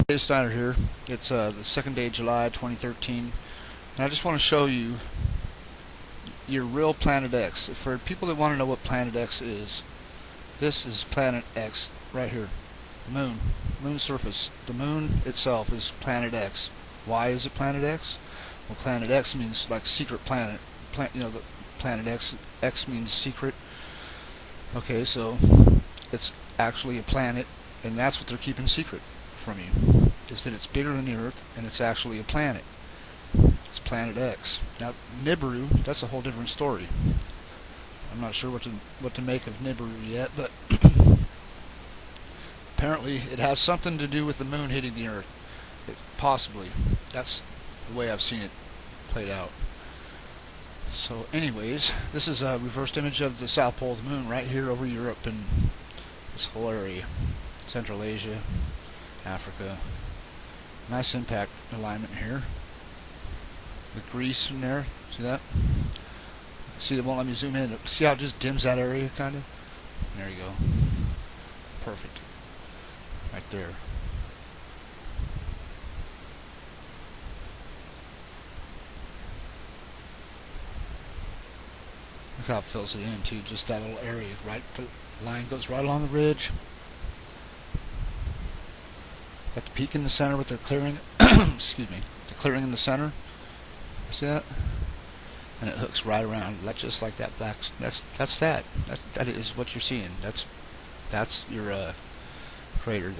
Dave Steiner here. It's the second day of July 2013, and I just want to show you your real Planet X. For people that want to know what Planet X is, this is Planet X right here. The moon surface. The moon itself is Planet X. Why is it Planet X? Well, Planet X means like secret planet. The Planet X. X means secret. Okay, so it's actually a planet, and that's what they're keeping secret from you, is that it's bigger than the Earth and it's actually a planet. It's Planet X. Now Nibiru, that's a whole different story. I'm not sure what to make of Nibiru yet, but apparently it has something to do with the moon hitting the Earth. Possibly. That's the way I've seen it played out. So anyways, this is a reversed image of the south pole of the moon right here over Europe and this whole area. Central Asia, Africa. Nice impact alignment here. With Greece in there. See that? See, they won't let me zoom in. See how it just dims that area, kind of? There you go. Perfect. Right there. Look how it fills it in, too. Just that little area. Right, the line goes right along the ridge. Got the peak in the center with the clearing. Excuse me. The clearing in the center. See that? And it hooks right around, just like that black. That is what you're seeing. That's your crater.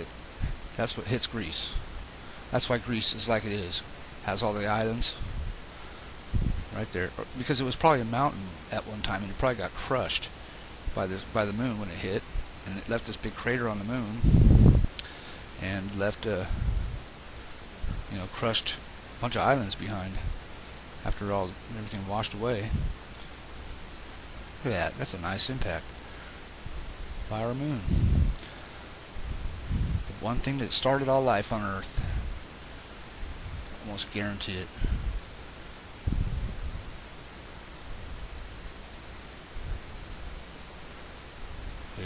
That's what hits Greece. That's why Greece is like it is. Has all the islands right there, because it was probably a mountain at one time, and it probably got crushed by the moon when it hit, and it left this big crater on the moon, and left crushed a bunch of islands behind. After everything washed away. Look at that. That's a nice impact by our moon. The one thing that started all life on Earth. Almost guarantee it.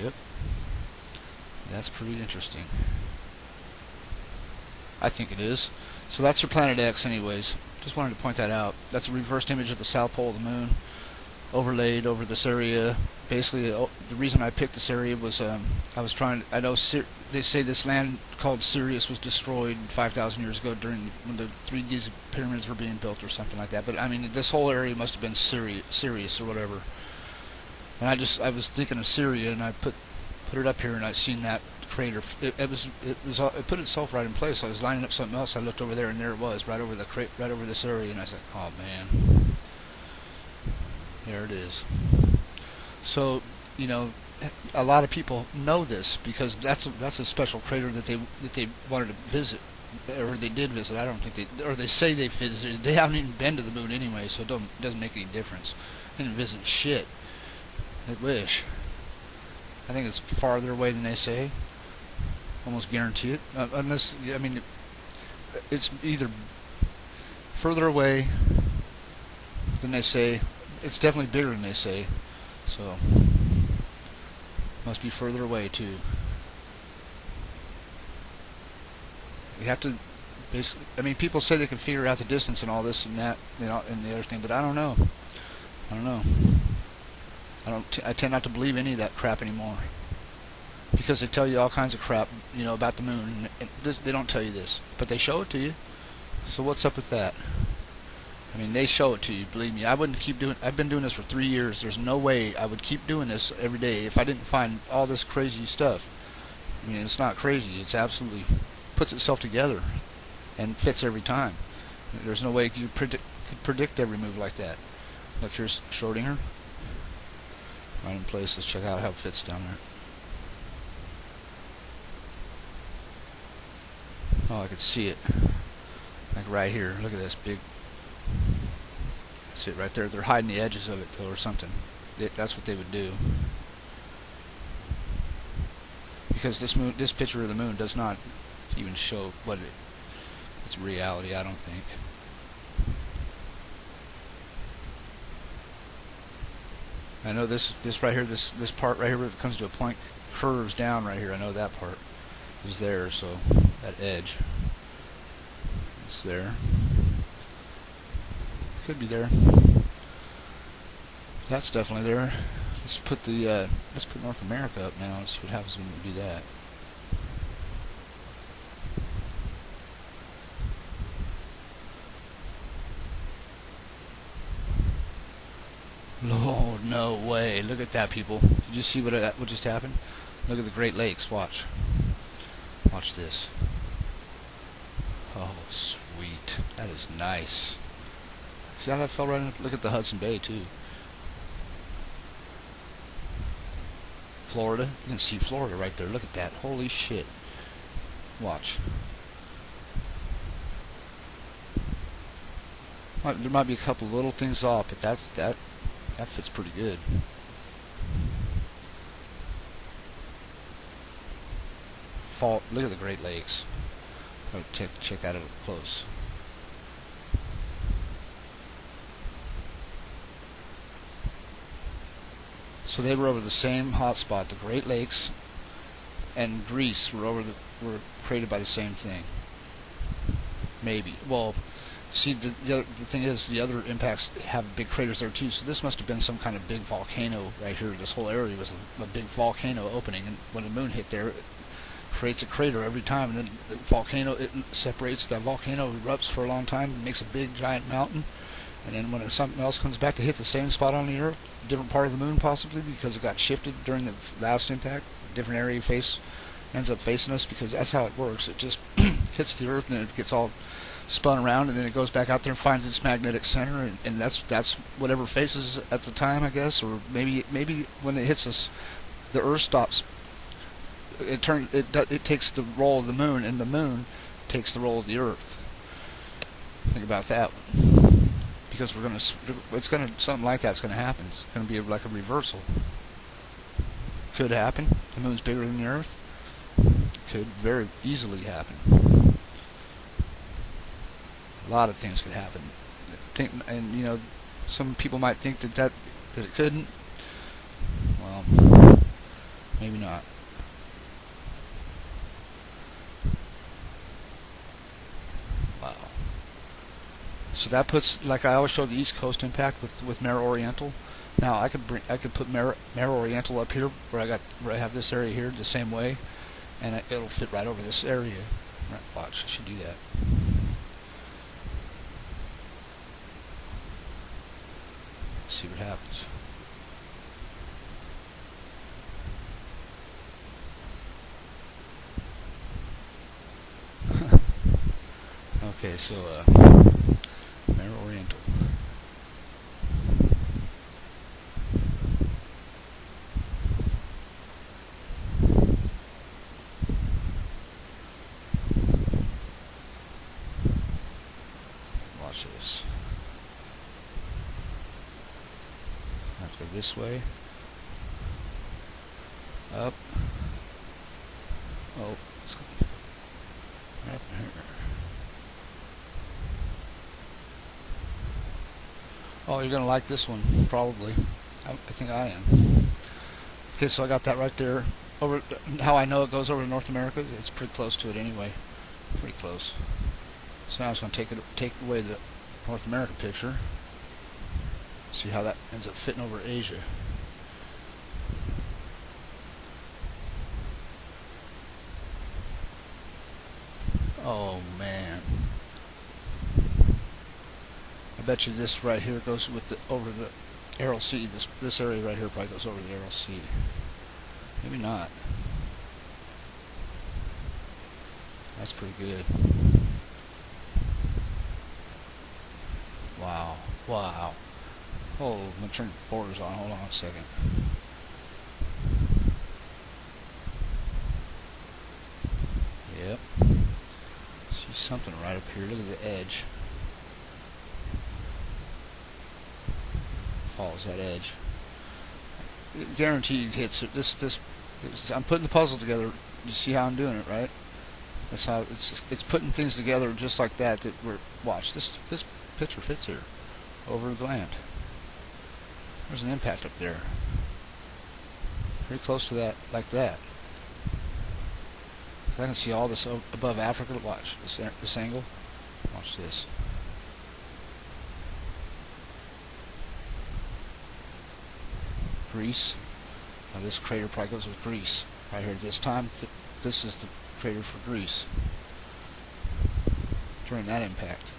Yep. That's pretty interesting. I think it is. So that's your Planet X anyways. Just wanted to point that out. That's a reversed image of the south pole of the moon, overlaid over this area. Basically, the reason I picked this area was I know they say this land called Sirius was destroyed 5,000 years ago when the 3 Giza pyramids were being built or something like that. But I mean, this whole area must have been Sirius or whatever. And I was thinking of Syria, and I put it up here, and I seen that crater. It put itself right in place. I was lining up something else. I looked over there, and there it was, right over this area. And I said, "Oh man, there it is." So, a lot of people know this because that's a special crater that they wanted to visit, or they did visit. I don't think they say they visited. They haven't even been to the moon anyway, so it doesn't make any difference. They didn't visit shit. They wish. I think it's farther away than they say. Almost guarantee it. Unless, it's either further away than they say. It's definitely bigger than they say. So, must be further away too. You have to basically. People say they can figure out the distance and all this and that, and the other thing, but I don't know. I tend not to believe any of that crap anymore. Because they tell you all kinds of crap, about the moon. They don't tell you this, but they show it to you. So what's up with that? They show it to you. Believe me, I wouldn't keep doing. I've been doing this for 3 years. There's no way I would keep doing this every day if I didn't find all this crazy stuff. It's not crazy. It's absolutely puts itself together and fits every time. There's no way you could predict every move like that. Look, here's Schrodinger. Right in place. Let's check out how it fits down there. Oh, I could see it. Like right here. Look at this big. That's it right there. They're hiding the edges of it though, or something. That's what they would do. Because this picture of the moon does not even show it's reality. I don't think. I know this right here, this part right here where it comes to a point curves down right here. I know that part is there, so that edge. It's there. Could be there. That's definitely there. Let's put North America up now. Let's see what happens when we do that. Oh, no way. Look at that, people. Did you see what just happened? Look at the Great Lakes. Watch. Watch this. Oh, sweet. That is nice. See how that fell right in? Look at the Hudson Bay, too. Florida. You can see Florida right there. Look at that. Holy shit. Watch. There might be a couple little things off, but that fits pretty good. Look at the Great Lakes. I'll check that out up close. So they were over the same hot spot. The Great Lakes and Greece were created by the same thing. Maybe. Well, see, the thing is, the other impacts have big craters there too. So this must have been some kind of big volcano right here. This whole area was a big volcano opening, and when the moon hit there, it creates a crater every time, and then the volcano, it separates. That volcano erupts for a long time, makes a big giant mountain, and then when something else comes back to hit the same spot on the Earth, a different part of the moon possibly, because it got shifted during the last impact, different area ends up facing us, because that's how it works. It just hits the Earth and it gets all spun around, and then it goes back out there and finds its magnetic center, and that's whatever faces at the time, I guess. Or maybe when it hits us, the Earth stops. It takes the role of the moon, and the moon takes the role of the Earth. Think about that one, because something like that's gonna happen. It's gonna be like a reversal. Could happen. The moon's bigger than the Earth. Could very easily happen. A lot of things could happen. And you know, some people might think that it couldn't. Well, maybe not. Wow. So that puts, like I always show the East Coast impact with Mare Oriental. Now I could put Mare Oriental up here where I have this area here the same way, and it'll fit right over this area. Right, watch, I should do that. Let's see what happens. Okay, so Mare Oriental. Watch this. I have to go this way. Up. Oh, it's going to flip right up here. Oh, you're going to like this one, probably. I think I am. Okay, so I got that right there. Over how I know it goes over to North America, it's pretty close to it anyway. Pretty close. So now I'm just going to take away the North America picture. See how that ends up fitting over Asia. Oh man. I bet you this right here goes over the Aral Sea. This area right here probably goes over the Aral Sea. Maybe not. That's pretty good. Wow. Wow. Oh, I'm going to turn the borders on. Hold on a second. Yep. See something right up here. Look at the edge. Follows that edge. Guaranteed hits it. I'm putting the puzzle together. You see how I'm doing it, right? That's how it's putting things together just like that. Watch this picture fits here over the land. There's an impact up there. Pretty close to that, like that. I can see all this above Africa. Watch this angle. Watch this. Greece. Now this crater probably goes with Greece. Right here this time, this is the crater for Greece. During that impact.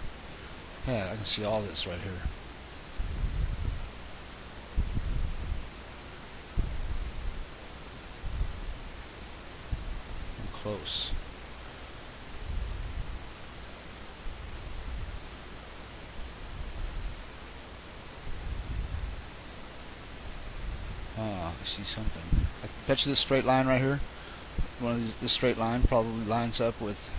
Yeah, I can see all this right here. I'm close. Ah, I see something. I bet you this straight line right here, this straight line probably lines up with,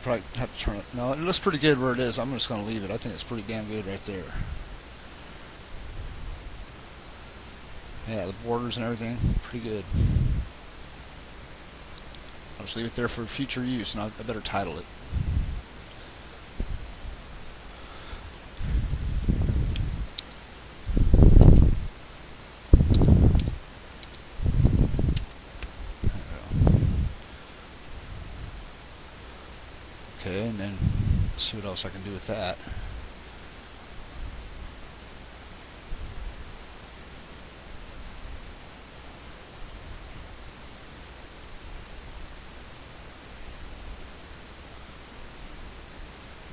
probably have to turn it. No, it looks pretty good where it is. I'm just going to leave it. I think it's pretty damn good right there. Yeah, the borders and everything, pretty good. I'll just leave it there for future use, and I better title it. Okay, and then let's see what else I can do with that.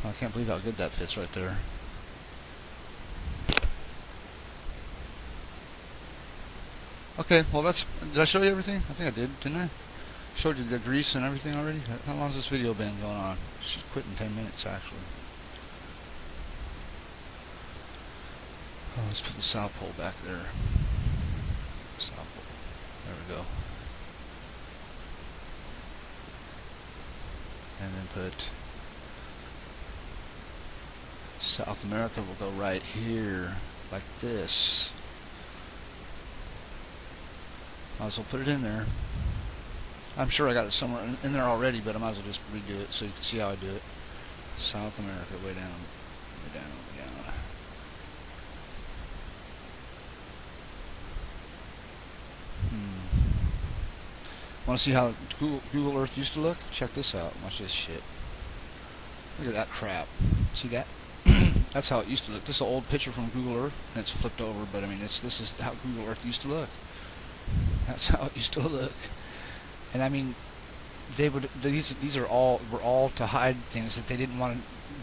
I can't believe how good that fits right there. Okay, well did I show you everything? I think I did, didn't I? Showed you the grease and everything already? How long has this video been going on? It should quit in 10 minutes actually. Oh, let's put the south pole back there. South pole. There we go. And then put South America will go right here, like this. Might as well put it in there. I'm sure I got it somewhere in there already, but I might as well just redo it so you can see how I do it. South America, way down, way down, way down. Want to see how Google Earth used to look? Check this out. Watch this shit. Look at that crap. See that? That's how it used to look. This is an old picture from Google Earth, and it's flipped over. But I mean, this is how Google Earth used to look. That's how it used to look. And I mean, these were all to hide things that they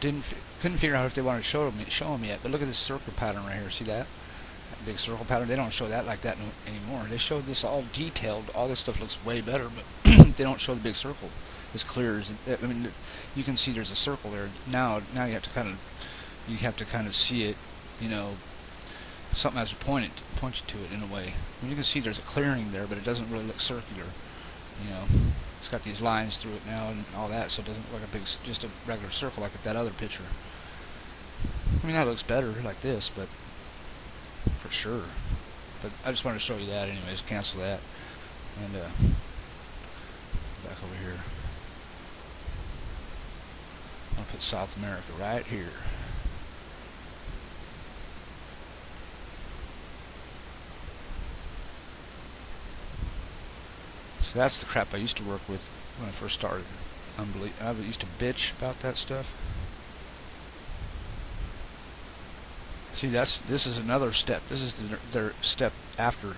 couldn't figure out if they wanted to show them yet. But look at this circle pattern right here. See that? That big circle pattern. They don't show that like that anymore. They show this all detailed. All this stuff looks way better, but they don't show the big circle as clear as. I mean, you can see there's a circle there now. Now you have to kind of see it. You know, something has to point to it in a way. I mean, you can see there's a clearing there, but it doesn't really look circular. You know, it's got these lines through it now and all that, so it doesn't look like just a regular circle like that other picture. I mean, that looks better like this, but for sure. But I just wanted to show you that anyways. Cancel that. And back over here. I'll put South America right here. So that's the crap I used to work with when I first started. I used to bitch about that stuff. See, this is another step. This is their step after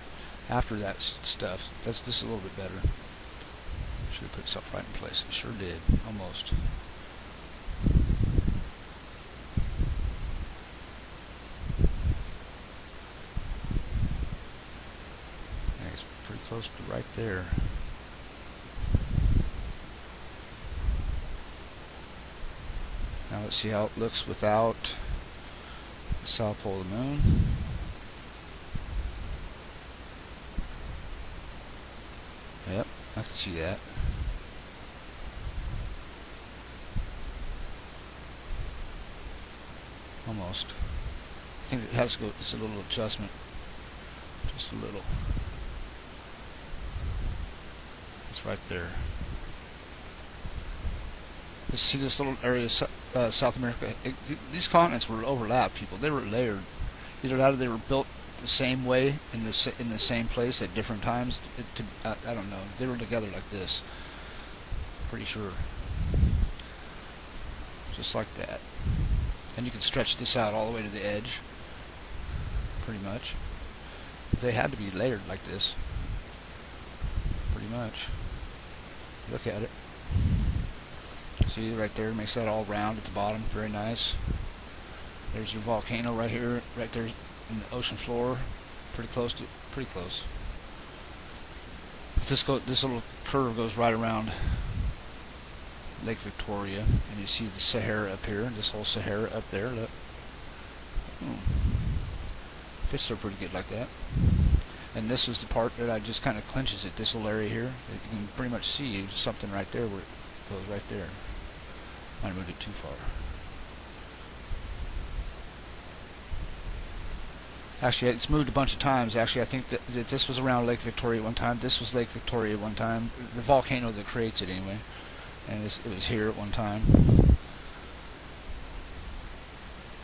that stuff. This is a little bit better. Should have put itself right in place. It sure did, almost. Yeah, it's pretty close to right there. Now let's see how it looks without the south pole of the moon. Yep, I can see that. Almost. I think it has to go, it's a little adjustment. Just a little. It's right there. Let's see this little area, South America. These continents were overlapped, people. They were layered. Either that or they were built the same way in the same place at different times. I don't know. They were together like this. Pretty sure. just like that. And you can stretch this out all the way to the edge, pretty much. They had to be layered like this, pretty much. Look at it. See, right there, makes that all round at the bottom, very nice. There's your volcano right here, right there in the ocean floor, pretty close. This little curve goes right around Lake Victoria, and you see the Sahara up here, and this whole Sahara up there. Look, fish are pretty good like that. And this is the part that I just kind of clinches it. This little area here, you can pretty much see something right there where it goes right there. Might have moved it too far. Actually, it's moved a bunch of times. Actually, I think that this was around Lake Victoria one time. This was Lake Victoria one time. The volcano that creates it, anyway. And it was here at one time.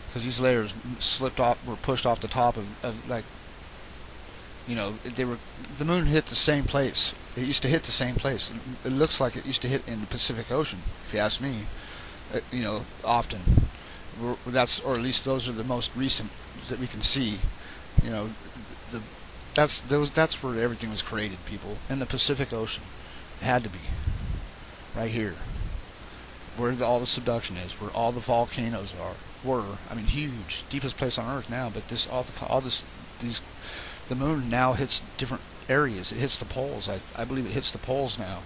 Because these layers slipped off, were pushed off the top of like, you know, the moon hit the same place. It used to hit the same place. It looks like it used to hit in the Pacific Ocean, if you ask me. You know, often. That's, or at least those are the most recent that we can see. You know, that's where everything was created, people, in the Pacific Ocean. It had to be right here, where all the subduction is, where all the volcanoes were. I mean, huge, deepest place on Earth now. But the moon now hits different areas. It hits the poles. I believe it hits the poles now.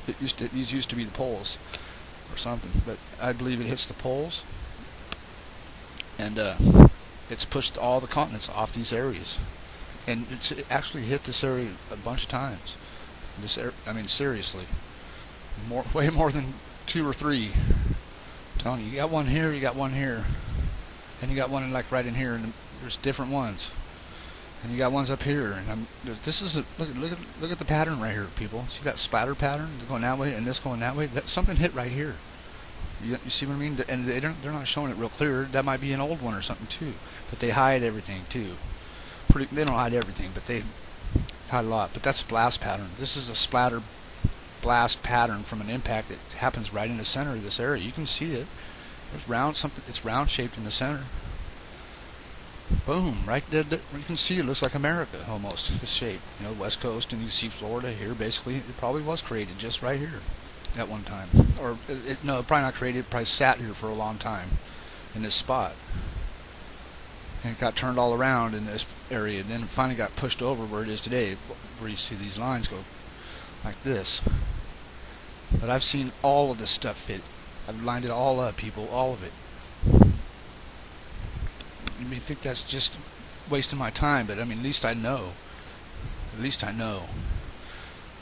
These used to be the poles or something, but I believe it hits the poles, and it's pushed all the continents off these areas, and it actually hit this area a bunch of times. I mean, seriously, way more than 2 or 3. I'm telling you, you got one here, you got one here, and you got one like right in here, and there's different ones, and you got ones up here, and this is look at the pattern right here, people. See that splatter pattern going that way and this going that way? That something hit right here. You see what I mean? And they're not showing it real clear. That might be an old one or something too. But they hide everything too. They don't hide everything, but they hide a lot. But that's a blast pattern. This is a splatter blast pattern from an impact that happens right in the center of this area. You can see it. There's round something. It's round shaped in the center. Boom! Right there. You can see it looks like America almost. This shape. You know, West Coast, and you see Florida here. Basically, it probably was created just right here at one time, or no, probably not created. It probably sat here for a long time in this spot, and it got turned all around in this area, and then it finally got pushed over where it is today, where you see these lines go like this. But I've seen all of this stuff fit. I've lined it all up, people, all of it. You may think that's just wasting my time, but I mean, at least I know. At least I know.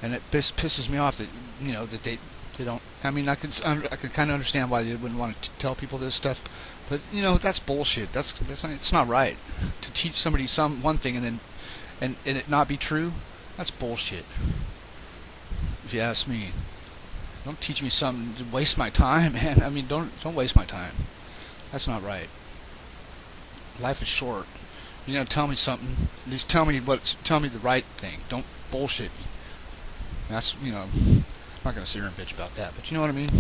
And it pisses me off that, you know, that they don't. I mean, I could kind of understand why they wouldn't want to tell people this stuff, but you know, that's bullshit. That's not, it's not right to teach somebody one thing and then and it not be true. That's bullshit, if you ask me. Don't teach me something to waste my time, man. I mean, don't waste my time. That's not right. Life is short. You're gonna tell me something, at least tell me the right thing. Don't bullshit me. That's, you know, I'm not gonna sit here and bitch about that, but you know what I mean.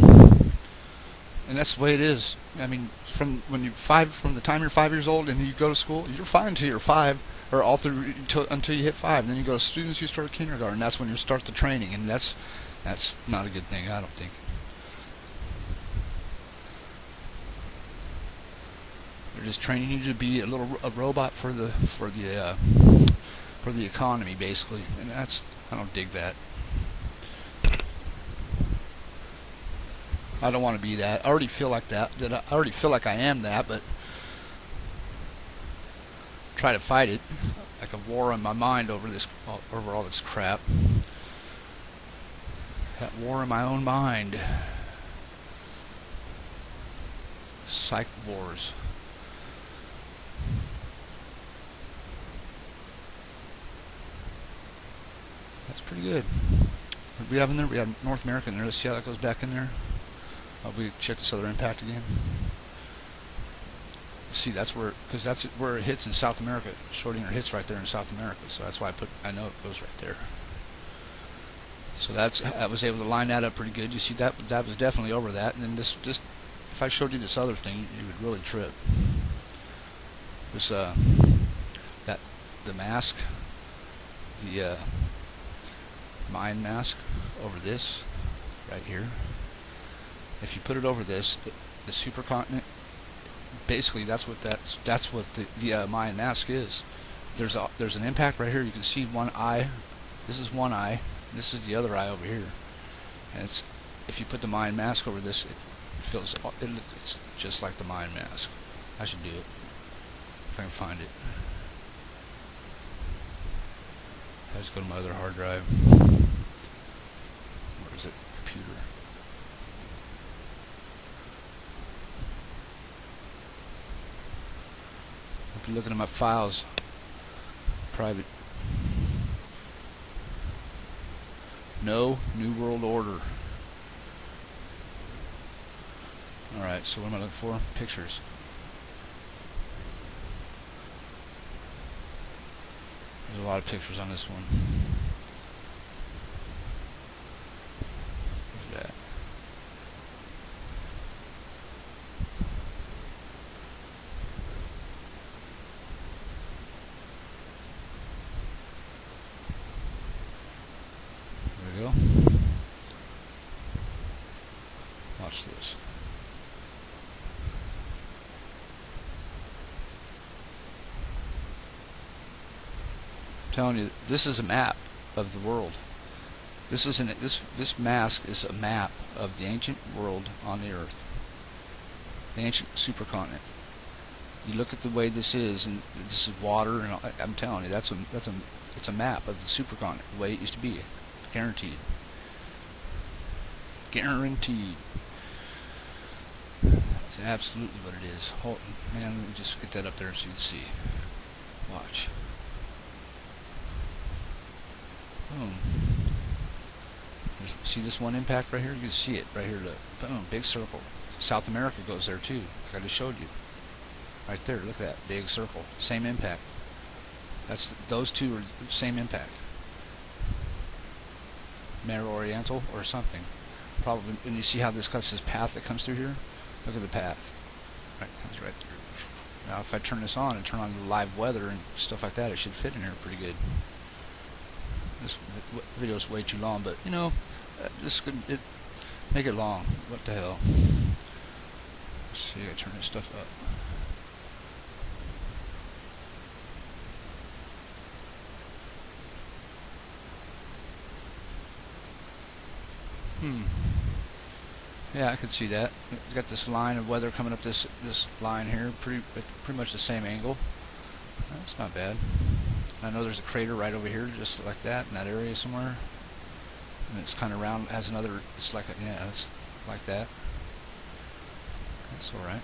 And that's the way it is. I mean, from the time you're 5 years old and you go to school, you're fine until you're 5, or all through until you hit 5. And then you go to students, you start kindergarten. That's when you start the training, and that's not a good thing, I don't think. They're just training you to be a robot for the economy, basically, and I don't dig that. I don't want to be that. I already feel like that. I already feel like I am that, but try to fight it, like a war in my mind over all this crap. That war in my own mind. Psych wars. That's pretty good. What do we have in there? We have North America in there. Let's see how that goes back in there. We check this other impact again. See, that's where it hits in South America. Schrodinger hits right there in South America, so that's why I know it goes right there. So I was able to line that up pretty good. You see that was definitely over that, and then this if I showed you this other thing, you would really trip. This that the mask, the Mayan mask over this right here. If you put it over this, the supercontinent, basically that's what the Mayan mask is. There's an impact right here. You can see one eye. This is one eye. And this is the other eye over here. And it's, if you put the Mayan mask over this, it's just like the Mayan mask. I should do it if I can find it. I just go to my other hard drive. Where is it? Computer. I'll be looking at my files. Private. No New World Order. Alright, so what am I looking for? Pictures. There's a lot of pictures on this one. Look at that. There we go. Watch this. Telling you, this is a map of the world. This mask is a map of the ancient world on the Earth, the ancient supercontinent. You look at the way this is, and this is water, and I'm telling you, it's a map of the supercontinent, the way it used to be, guaranteed. Guaranteed. That's absolutely what it is. Hold, man, let me just get that up there so you can see. Watch. Boom. See this one impact right here? You can see it right here. Boom, big circle. South America goes there too, like I just showed you. Right there, look at that, big circle. Same impact. Those two are the same impact. Mare Oriental or something. Probably, and you see how this cuts this path that comes through here? Look at the path. Right, comes right through. Now if I turn this on and turn on the live weather and stuff like that, it should fit in here pretty good. This video is way too long, but you know, this could make it long. What the hell? Let's see, I turn this stuff up. Yeah, I could see that. It's got this line of weather coming up this line here, pretty much the same angle. That's not bad. I know there's a crater right over here, just like that, in that area somewhere. And it's kind of round, has another, it's like, yeah, it's like that. That's alright.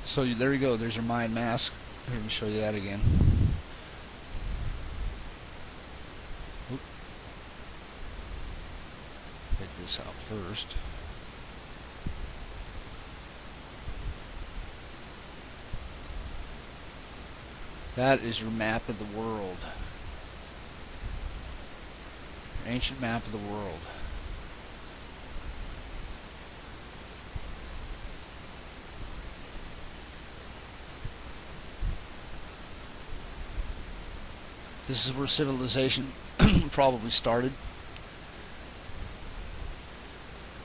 So there you go, there's your Mayan mask. Let me show you that again. Oop. Take this out first. That is your map of the world. Your ancient map of the world. This is where civilization probably started.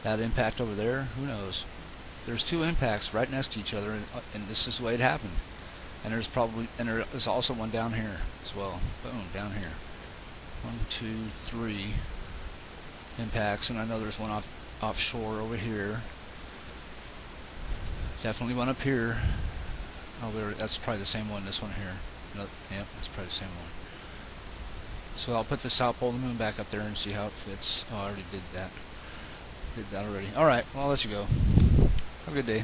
That impact over there, who knows? There's two impacts right next to each other, and this is the way it happened. And there is also one down here as well. Boom, down here. 1, 2, 3 impacts, and I know there's one offshore over here. Definitely one up here. Oh, that's probably the same one. This one here. Yep, that's probably the same one. So I'll put the south pole of the moon back up there and see how it fits. Oh, I already did that. Did that already. All right. Well, I'll let you go. Have a good day.